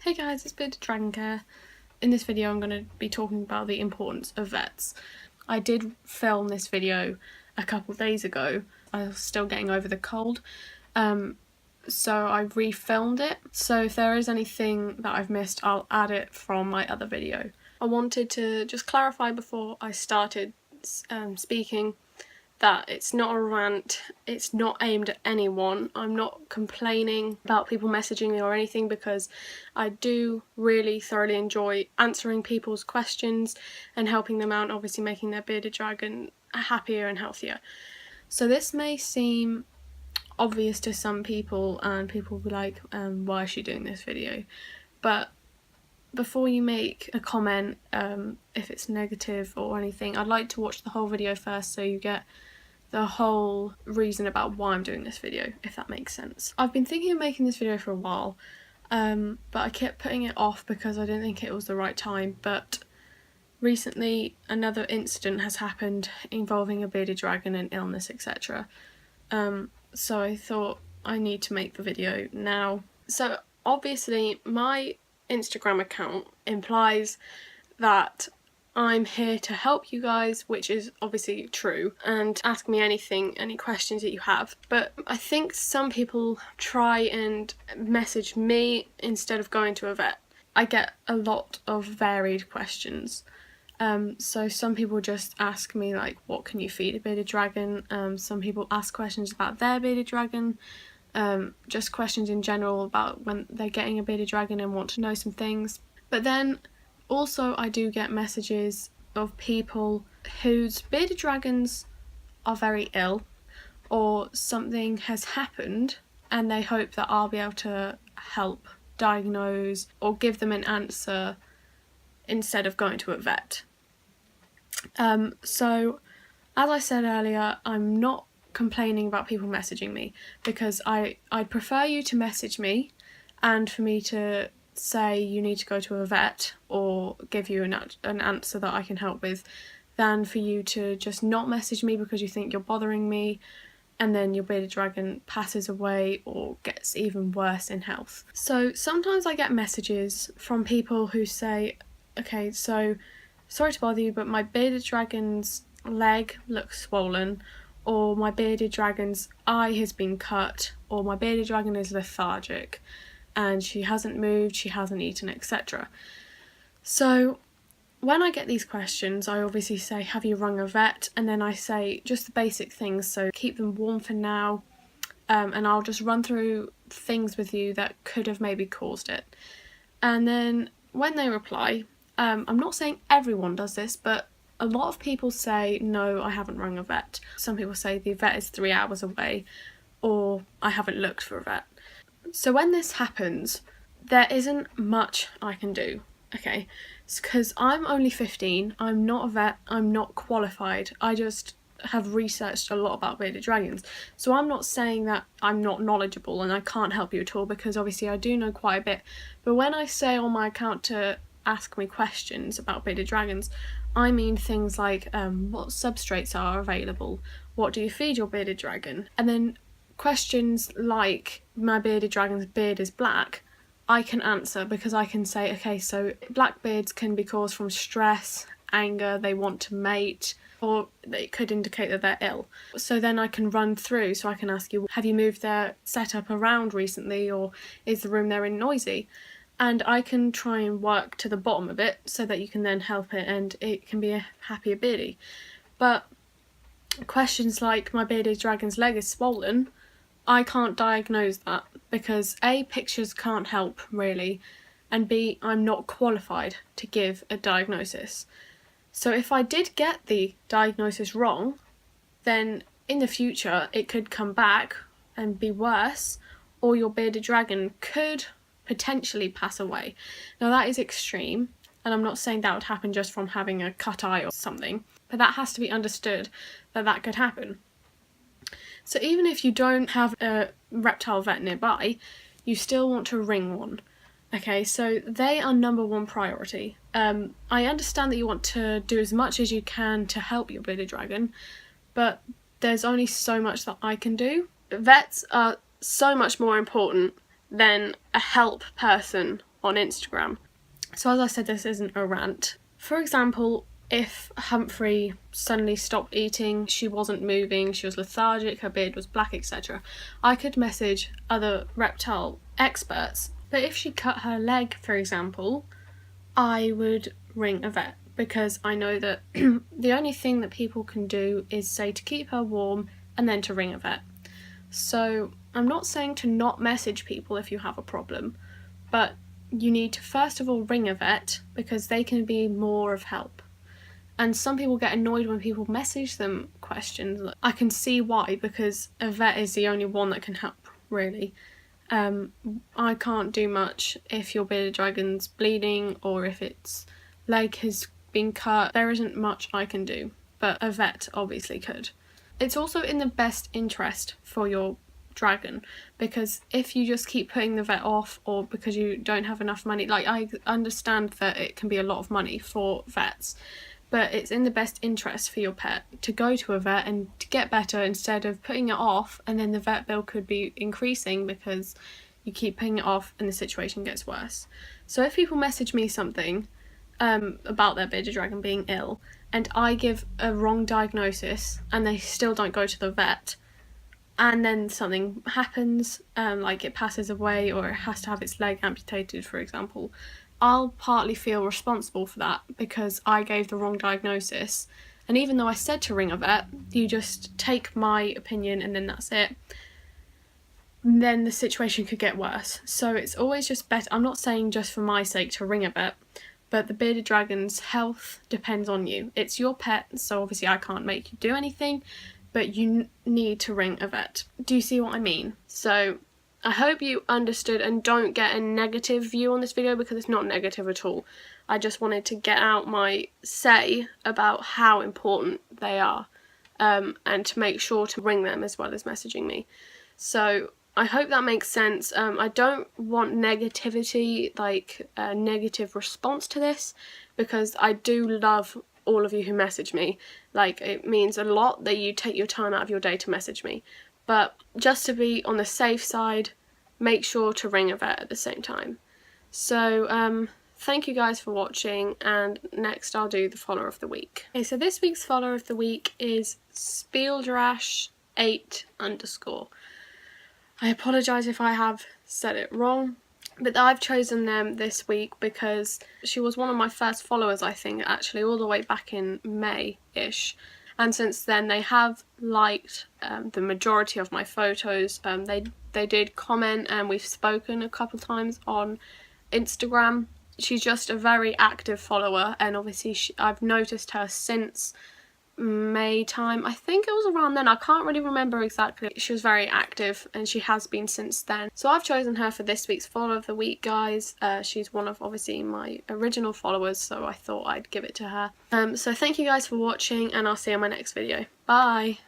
Hey guys, it's bearded.dragon. In this video I'm going to be talking about the importance of vets. I did film this video a couple of days ago. I was still getting over the cold, so I refilmed it. So if there is anything that I've missed, I'll add it from my other video. I wanted to just clarify before I started speaking that it's not a rant, it's not aimed at anyone. I'm not complaining about people messaging me or anything, because I do really thoroughly enjoy answering people's questions and helping them out, obviously making their bearded dragon happier and healthier. So this may seem obvious to some people and people will be like, why is she doing this video? But before you make a comment, if it's negative or anything, I'd like to watch the whole video first so you get the whole reason about why I'm doing this video, if that makes sense. I've been thinking of making this video for a while, but I kept putting it off because I didn't think it was the right time. But recently another incident has happened involving a bearded dragon and illness, etc. So I thought I need to make the video now. So obviously my Instagram account implies that I'm here to help you guys, which is obviously true, and ask me anything, any questions that you have. But I think some people try and message me instead of going to a vet. I get a lot of varied questions. So some people just ask me like, what can you feed a bearded dragon? Some people ask questions about their bearded dragon. Just questions in general about when they're getting a bearded dragon and want to know some things. But then also I do get messages of people whose bearded dragons are very ill, or something has happened and they hope that I'll be able to help diagnose or give them an answer instead of going to a vet. So as I said earlier, I'm not complaining about people messaging me, because I'd prefer you to message me and for me to say you need to go to a vet or give you an answer that I can help with, than for you to just not message me because you think you're bothering me and then your bearded dragon passes away or gets even worse in health. So sometimes I get messages from people who say, okay, so sorry to bother you, but my bearded dragon's leg looks swollen, or my bearded dragon's eye has been cut, or my bearded dragon is lethargic and she hasn't moved, she hasn't eaten, etc. So when I get these questions, I obviously say, have you rung a vet? And then I say just the basic things, so keep them warm for now, and I'll just run through things with you that could have maybe caused it. And then when they reply, I'm not saying everyone does this, but a lot of people say, no, I haven't rung a vet. Some people say the vet is 3 hours away, or I haven't looked for a vet. So when this happens, there isn't much I can do, okay? Because I'm only 15, I'm not a vet, I'm not qualified, I just have researched a lot about bearded dragons. So I'm not saying that I'm not knowledgeable and I can't help you at all, because obviously I do know quite a bit. But when I say on my account to ask me questions about bearded dragons, I mean things like what substrates are available, what do you feed your bearded dragon, and then questions like my bearded dragon's beard is black, I can answer, because I can say, okay, so black beards can be caused from stress, anger, they want to mate, or it could indicate that they're ill. So then I can run through, so I can ask you, have you moved their setup around recently, or is the room they're in noisy? And I can try and work to the bottom of it so that you can then help it and it can be a happier beardie. But questions like my bearded dragon's leg is swollen, I can't diagnose that, because A, pictures can't help really, and B, I'm not qualified to give a diagnosis. So if I did get the diagnosis wrong, then in the future it could come back and be worse, or your bearded dragon could potentially pass away. Now that is extreme, and I'm not saying that would happen just from having a cut eye or something, but that has to be understood that that could happen. So even if you don't have a reptile vet nearby, you still want to ring one. Okay, so they are number one priority. I understand that you want to do as much as you can to help your bearded dragon, but there's only so much that I can do. Vets are so much more important than a help person on Instagram. So as I said, this isn't a rant. For example, if Humphrey suddenly stopped eating, she wasn't moving, she was lethargic, her beard was black, etc., I could message other reptile experts. But if she cut her leg, for example, I would ring a vet, because I know that the only thing that people can do is say to keep her warm and then to ring a vet. So I'm not saying to not message people if you have a problem, but you need to first of all ring a vet, because they can be more of help. And some people get annoyed when people message them questions. I can see why, because a vet is the only one that can help, really. I can't do much if your bearded dragon's bleeding or if its leg has been cut. There isn't much I can do, but a vet obviously could. It's also in the best interest for your dragon, because if you just keep putting the vet off, or because you don't have enough money, like, I understand that it can be a lot of money for vets, but it's in the best interest for your pet to go to a vet and to get better, instead of putting it off and then the vet bill could be increasing because you keep putting it off and the situation gets worse. So if people message me something about their bearded dragon being ill and I give a wrong diagnosis and they still don't go to the vet, and then something happens, like it passes away or it has to have its leg amputated, for example, I'll partly feel responsible for that because I gave the wrong diagnosis. And even though I said to ring a vet, you just take my opinion and then that's it, then the situation could get worse. So it's always just better, I'm not saying just for my sake to ring a vet, but the bearded dragon's health depends on you. It's your pet, so obviously I can't make you do anything, but you need to ring a vet. Do you see what I mean? So I hope you understood and don't get a negative view on this video, because it's not negative at all. I just wanted to get out my say about how important they are, and to make sure to ring them as well as messaging me. So I hope that makes sense. I don't want negativity, like a negative response to this, because I do love all of you who message me. Like, it means a lot that you take your time out of your day to message me. But just to be on the safe side, make sure to ring a vet at the same time. So thank you guys for watching, and next I'll do the follower of the week. Okay, so this week's follower of the week is Spieldrash8_. I apologise if I have said it wrong, but I've chosen them this week because she was one of my first followers, I think, actually, all the way back in May-ish. And since then they have liked the majority of my photos. They did comment, and we've spoken a couple times on Instagram. She's just a very active follower, and obviously I've noticed her since May time. I think it was around then, I can't really remember exactly. She was very active and she has been since then. So I've chosen her for this week's follower of the week, guys. She's one of obviously my original followers, so I thought I'd give it to her. So thank you guys for watching, and I'll see you in my next video. Bye!